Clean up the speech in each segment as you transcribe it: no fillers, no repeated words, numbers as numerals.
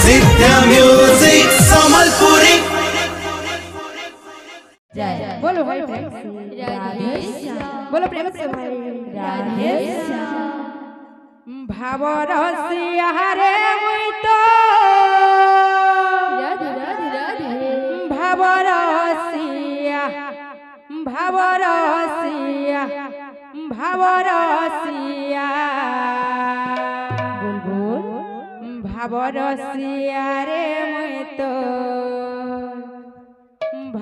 सिद्ध्या music Sambalpuri. बोलो भाई प्रेम से बोलो प्रेम से भाई राधे भावरसिया रे मुई तो भावरसिया भावरसिया भावरसिया बुलबुल भावरसिया रे मुई तो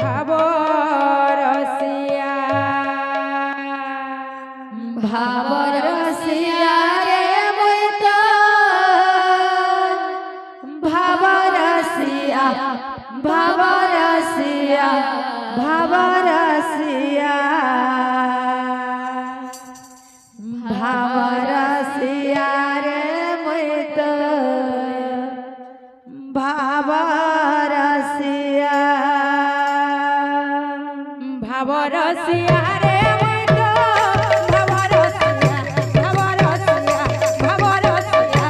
भावरसिया भावरसिया रे मुई तो भावरसिया भावरसिया भावरसिया भावरसिया रे मुई तो भावरसिया भावरसिया रे मुई तो भावरसिया भावरसिया भावरसिया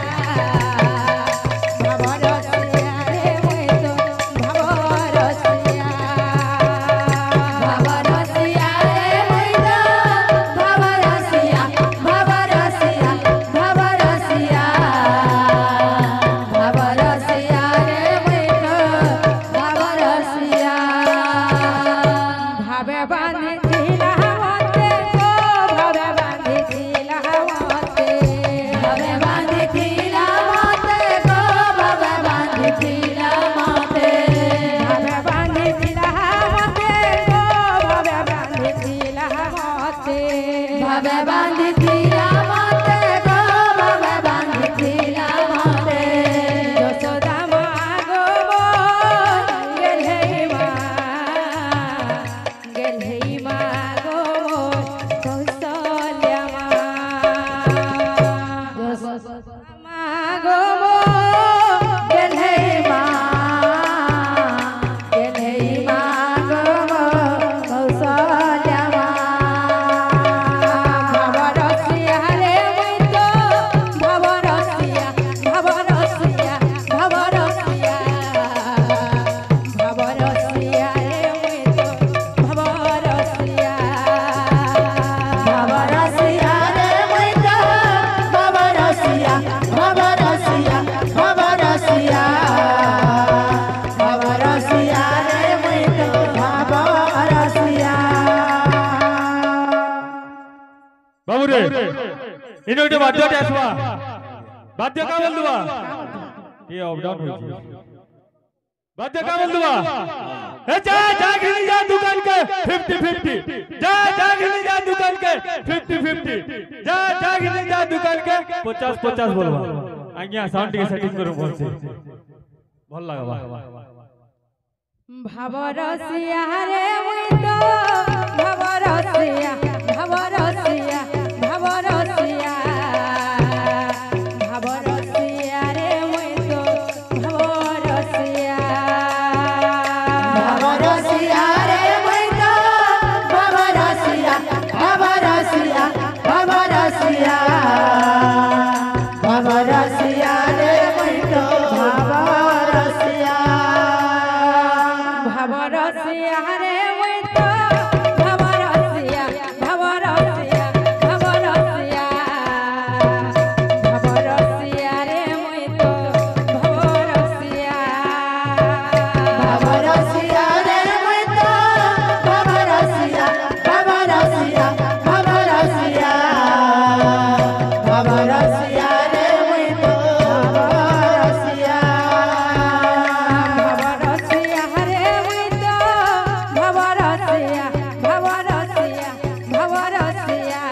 भावरसिया रे मुई तो भावरसिया भावरसिया रे मुई तो भावरसिया भावरसिया भावरसिया भावरसिया रे मुई तो भावरसिया भावे बांधिला होते को भावे बांधिला होते भावे बांधिला होते को भावे बांधिला होते भावे बांधिला होते को भावे बांधिला होते भावे बांधिला होते को भावे बांधिला होते यशोदा मागो गेलहे मागो कौशल्या मागो गेलहे मागो कौशल्या भावरसिया रे मुई तो भावरसिया भावरसिया भावरसिया भावरसिया रे मुई तो भावरसिया भावरसिया रे मुई तो भावरसिया भावरसिया भावरसिया भावरसिया रे मुई तो भावरसिया बाबू रे इनो एक बाध्यटा आसवा बाध्य का बोल दुआ ये अप डाउन होई बाध्य का बोल दुआ ए जा जागिनी जा दुकान के 50-50 जा जागिनी जा दुकान के 50-50 जा जागिनी जा दुकान के 50-50 बोलवा आज्ञा साउंड के सेटिंग करू बोल से भल लागबा भावरसिया रे मुई तो भावरसिया भावरसिया भावरसिया भावरसिया रे मुई तो भावरसिया भावरसिया रे मुई तो भावरसिया भावरसिया भावरसिया भावरसिया रे मुई तो भावरसिया भावरसिया रे मुई तो भावरसिया भावरसिया भावरसिया भावरसिया रे मुई तो भावरसिया भावरसिया रे मुई तो भावरसिया भावरसिया भावरसिया भावरसिया रे मुई तो भावरसिया भावरसिया रे मुई तो भावरसिया भावरसिया भावरसिया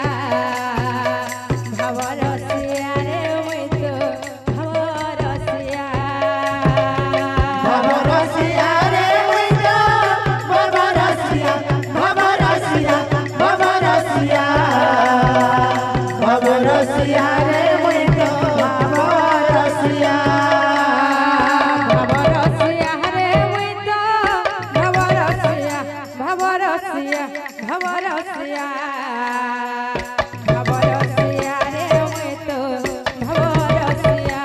भावरसिया रे मुई तो भावरसिया भावरसिया रे मुई तो भावरसिया भावरसिया भावरसिया भावरसिया रे मुई तो भावरसिया भावरसिया रे मुई तो भावरसिया भावरसिया भावरसिया भावरसिया रे मुई तो भावरसिया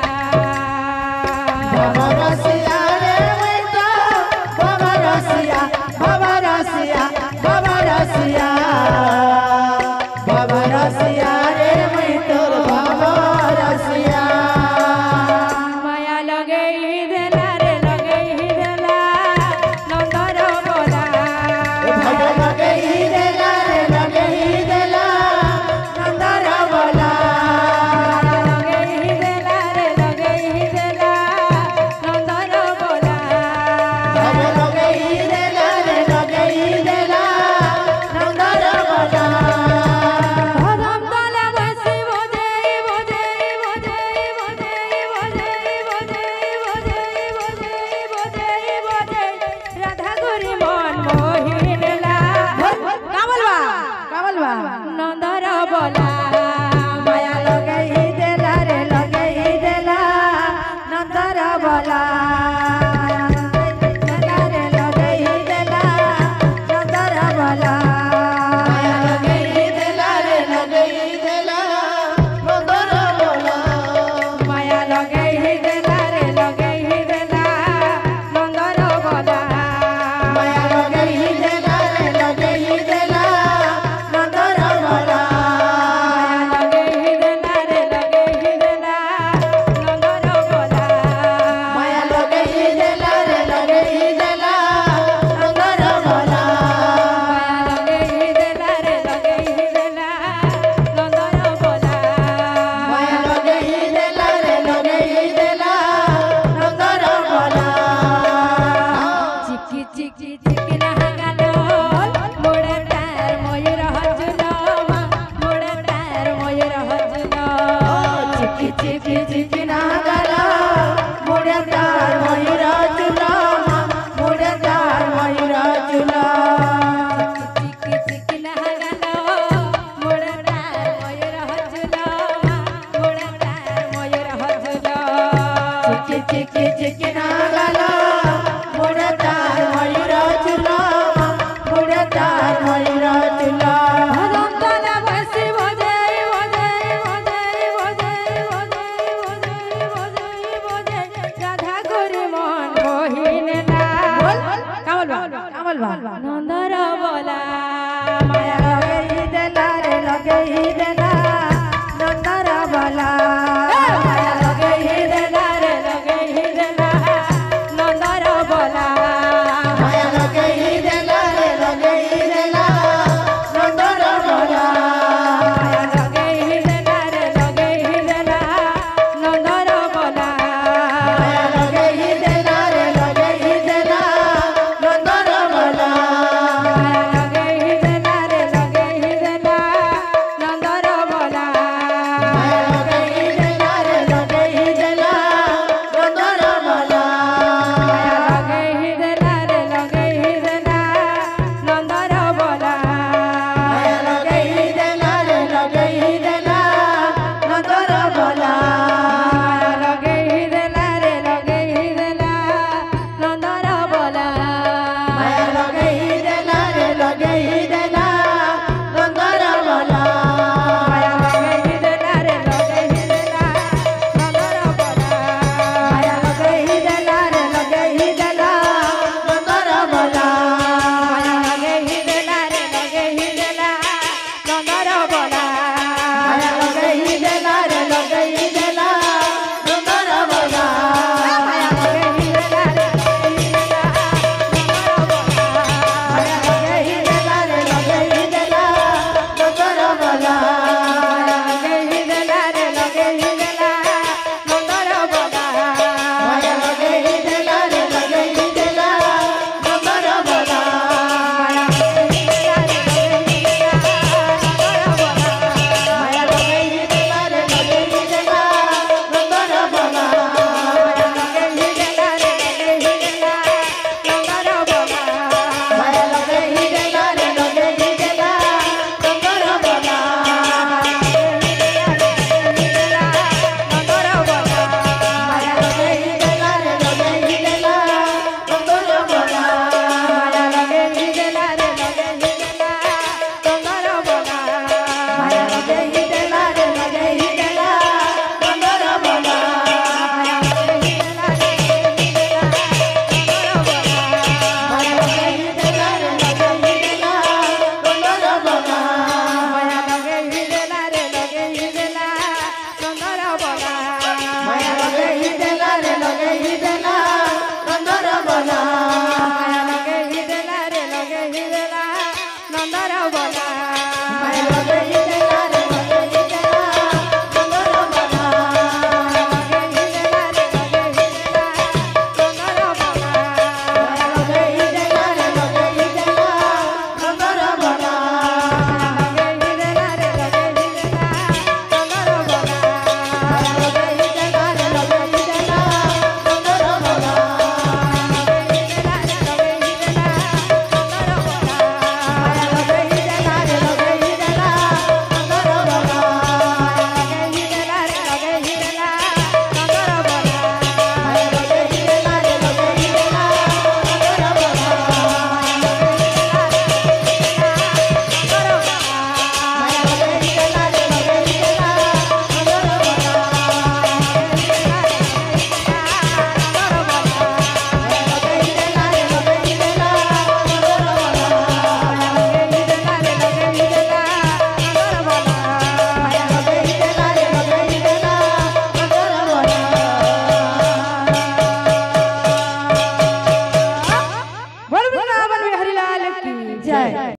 চিকি চিকি চিকি না গালা মোড়ে তার ময়ূর চুলা মোড়ে তার ময়ূর চুলা ধরমতলা বসে বজে বজে বজে বজে বজে বজে বজে রাধা করে মন বহিনে না বল কামল বা নন্দর বলা মায়া লগেই দেলা রে লগেই দেলা নন্দর বলা